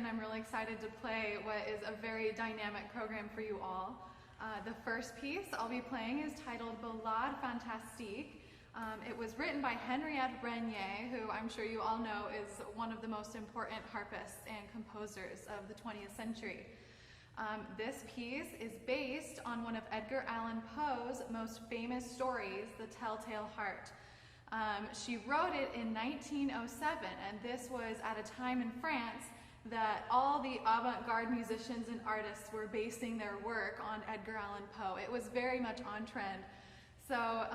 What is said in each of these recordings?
and I'm really excited to play what is a very dynamic program for you all. The first piece I'll be playing is titled Ballade Fantastique. It was written by Henriette Renier, who I'm sure you all know is one of the most important harpists and composers of the 20th century. This piece is based on one of Edgar Allan Poe's most famous stories, The Telltale Heart. She wrote it in 1907, and this was at a time in France that all the avant-garde musicians and artists were basing their work on Edgar Allan Poe. It was very much on trend. So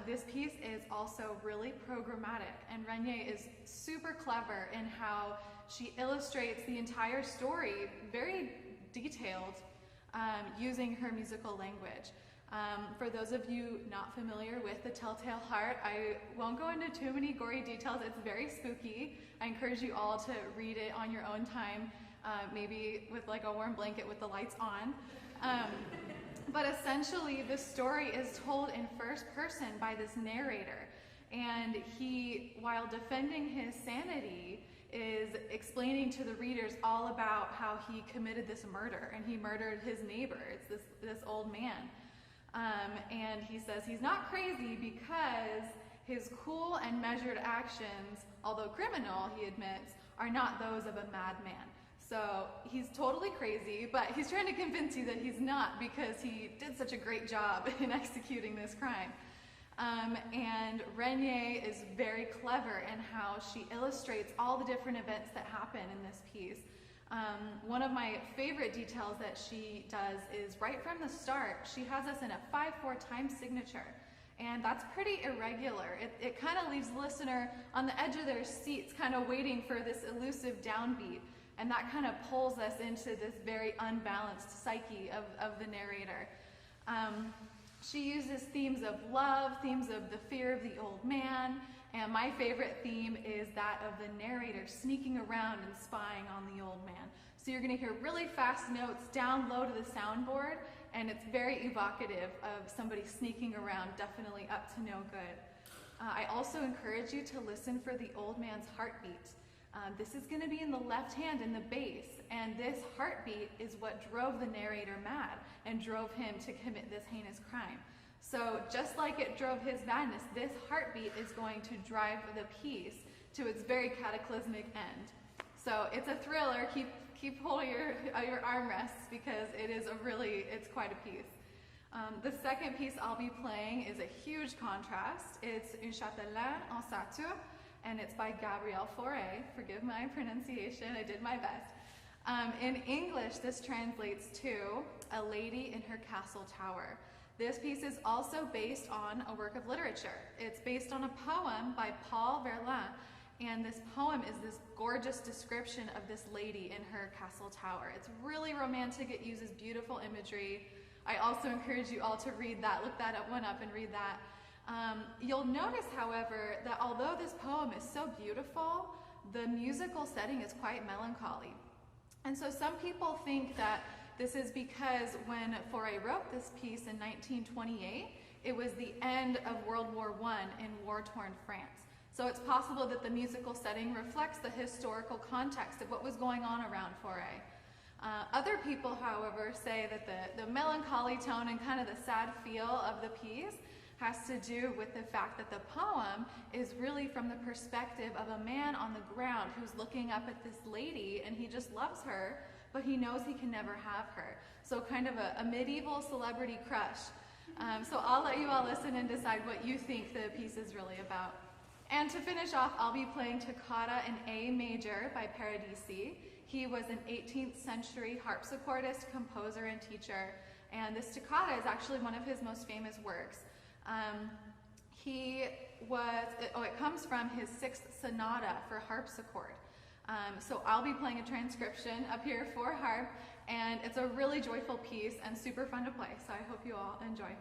this piece is also really programmatic, and Renier is super clever in how she illustrates the entire story, very detailed, using her musical language. For those of you not familiar with The Telltale Heart, I won't go into too many gory details. It's very spooky. I encourage you all to read it on your own time, maybe with like a warm blanket with the lights on. But essentially, the story is told in first person by this narrator. And he, while defending his sanity, is explaining to the readers all about how he committed this murder. And he murdered his neighbor. It's this old man. And he says he's not crazy because his cool and measured actions, although criminal, he admits, are not those of a madman. So he's totally crazy, but he's trying to convince you that he's not because he did such a great job in executing this crime. And Renier is very clever in how she illustrates all the different events that happen in this piece. One of my favorite details that she does is right from the start, she has us in a 5/4 time signature. And that's pretty irregular. It kind of leaves the listener on the edge of their seats, kind of waiting for this elusive downbeat. And that kind of pulls us into this very unbalanced psyche of the narrator. She uses themes of love, themes of the fear of the old man, and my favorite theme is that of the narrator sneaking around and spying on the old man. So you're going to hear really fast notes down low to the soundboard, and it's very evocative of somebody sneaking around, definitely up to no good. I also encourage you to listen for the old man's heartbeat. This is going to be in the left hand in the bass, and this heartbeat is what drove the narrator mad and drove him to commit this heinous crime. So just like it drove his madness, this heartbeat is going to drive the piece to its very cataclysmic end. So it's a thriller. Keep holding your armrests because it's quite a piece. The second piece I'll be playing is a huge contrast. It's Un Châtelain en Satur, and it's by Gabrielle Fauré. Forgive my pronunciation, I did my best. In English, this translates to A Lady in Her Castle Tower. This piece is also based on a work of literature. It's based on a poem by Paul Verlaine, and this poem is this gorgeous description of this lady in her castle tower. It's really romantic, it uses beautiful imagery. I also encourage you all to read that, look that one up and read that. You'll notice, however, that although this poem is so beautiful, the musical setting is quite melancholy. And so some people think that this is because when Fauré wrote this piece in 1928, it was the end of World War I in war-torn France. So it's possible that the musical setting reflects the historical context of what was going on around Fauré. Other people, however, say that the melancholy tone and kind of the sad feel of the piece has to do with the fact that the poem is really from the perspective of a man on the ground who's looking up at this lady, and he just loves her, but he knows he can never have her. So kind of a medieval celebrity crush. So I'll let you all listen and decide what you think the piece is really about. And to finish off, I'll be playing Toccata in A major by Paradisi. He was an 18th century harpsichordist, composer, and teacher, and this toccata is actually one of his most famous works. It comes from his 6th sonata for harpsichord. So I'll be playing a transcription up here for harp, and it's a really joyful piece and super fun to play, so I hope you all enjoy.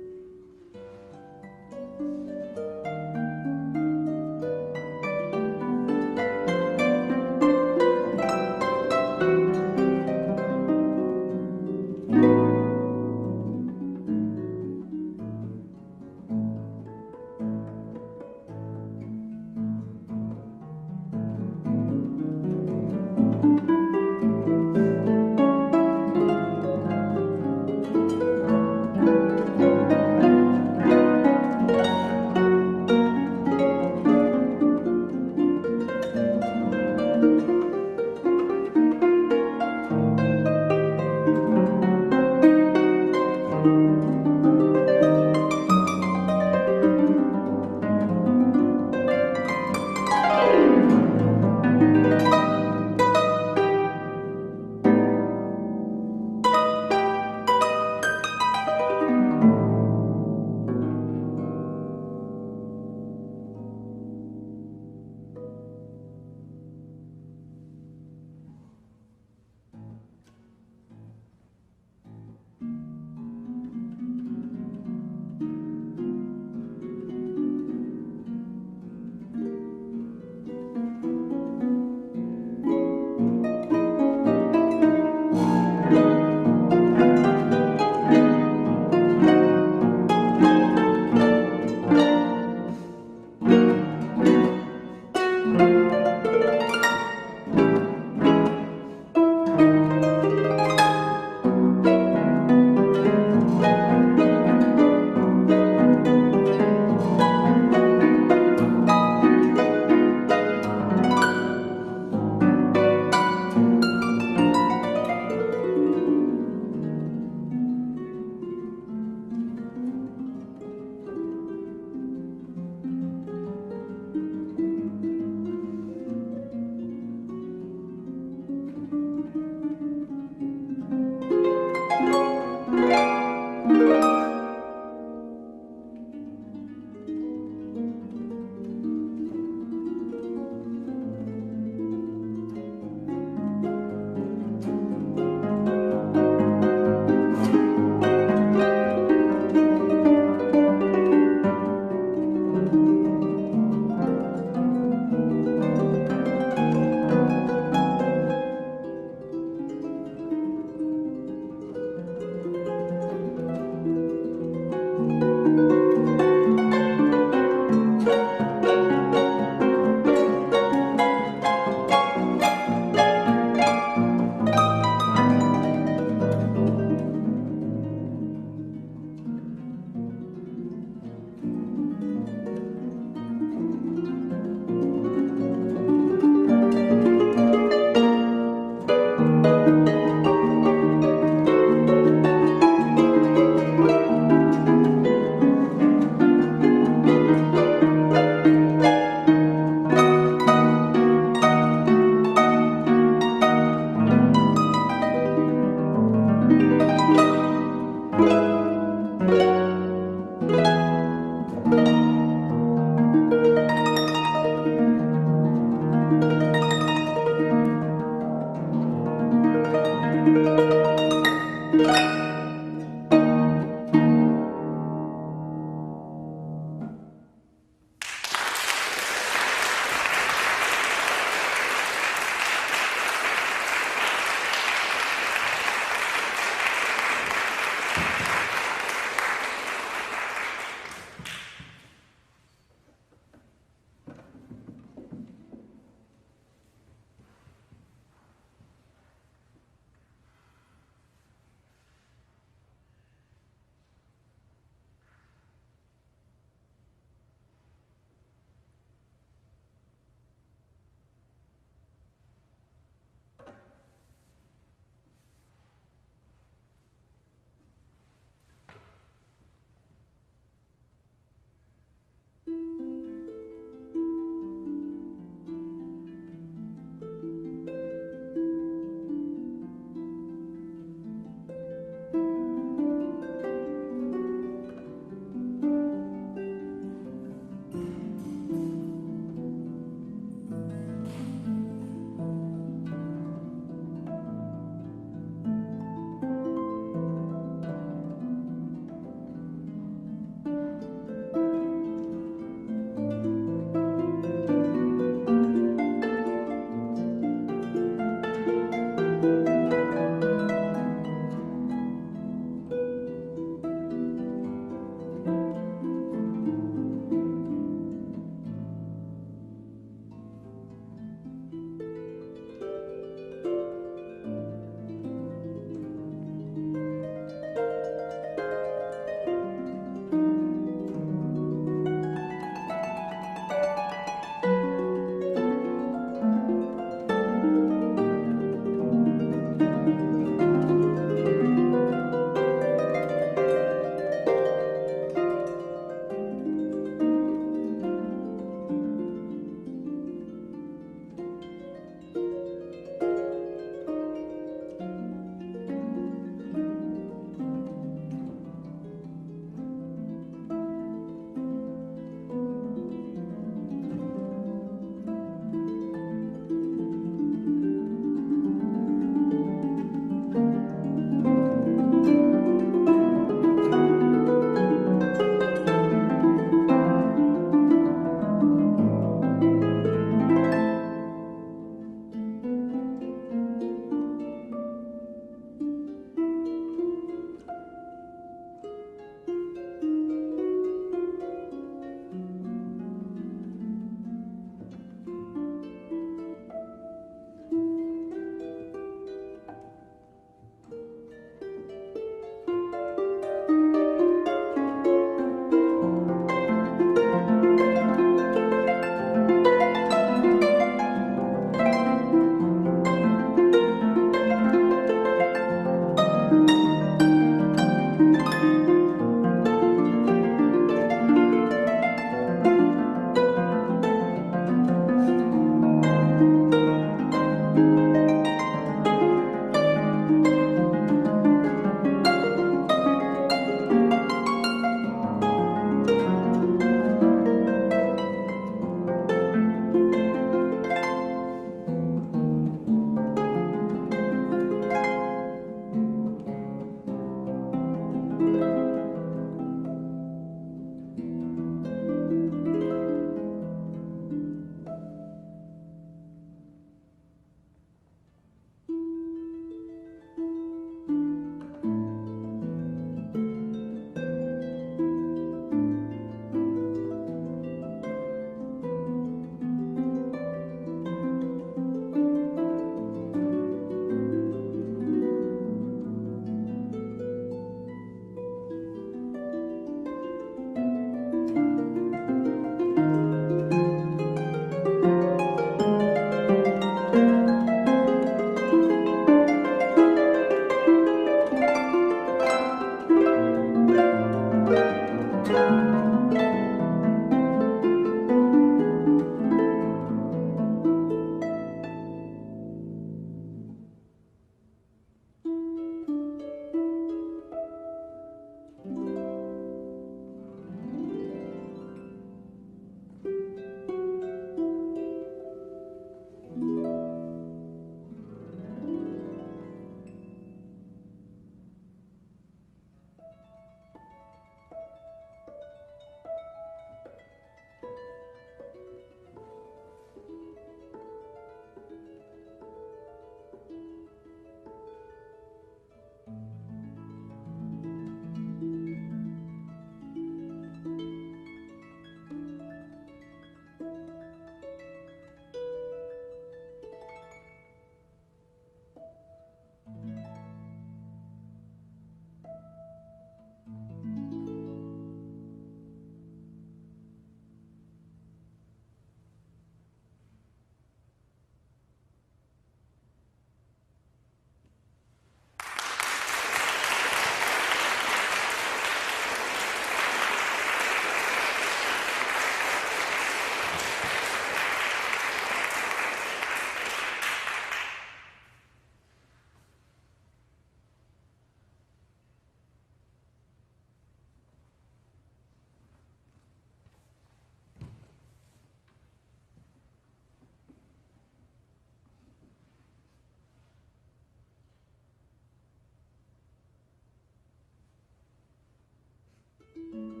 you.